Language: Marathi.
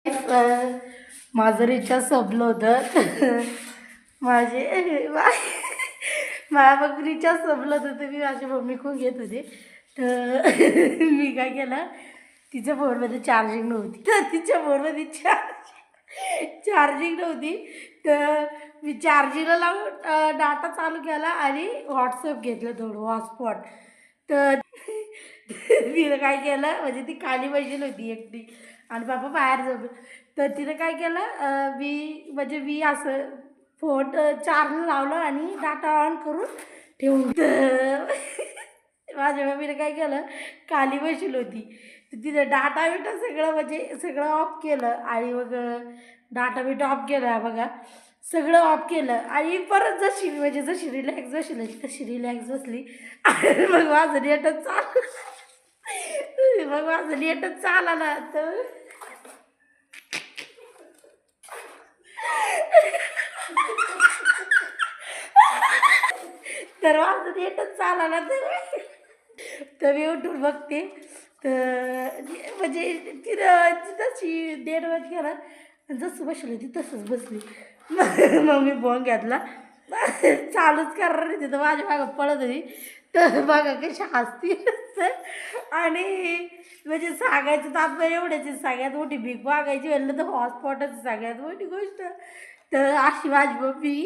माझं रिचार्ज संपलं होतं. माझे माझ्या मग रिचार्ज संपलं होतं तर मी माझ्या मम्मीकडून घेत होते. तर मी काय केलं, तिच्या फोनमध्ये चार्जिंग नव्हती, तर तिच्या फोनमध्ये चार्जिंग नव्हती. तर मी चार्जिंगला लावून डाटा चालू केला आणि व्हॉट्सअप घेतलं थोडं हॉटस्पॉट. तर तिनं काय केलं, म्हणजे ती खाली बसली होती एकटी आणि बाबा बाहेर जाऊ. तर तिनं काय केलं, मी असं फोन चार्जला लावलं आणि डाटा ऑन करून ठेवून. तर माझ्या मम्मीने काय केलं, खाली बसली होती. तर तिथं डाटा बिटा सगळं म्हणजे सगळं ऑफ केलं आणि मग डाटा बिटा ऑफ केला बघा, सगळं ऑफ केलं आणि परत जशी रिलॅक्स बसली तशी रिलॅक्स बसली आणि मग माझं नेटच चालला ना. तर माझं नेटच चालला ना. तर मी उठून बघते, तर म्हणजे तिनं तशी नेटवर गेला, जसं बसली होती तसंच बसली. मग मी फोन घेतला, चालूच करणार नाही, तिथं माझ्या मागं पळत होती. तर बघा कशी हसती. आणि म्हणजे सांगायचं तात्पर्य एवढ्याच आहे, सगळ्यात मोठी भीक मागायची म्हणलं तर हॉटस्पॉटच सगळ्यात मोठी गोष्ट. तर अशी माझी मम्मी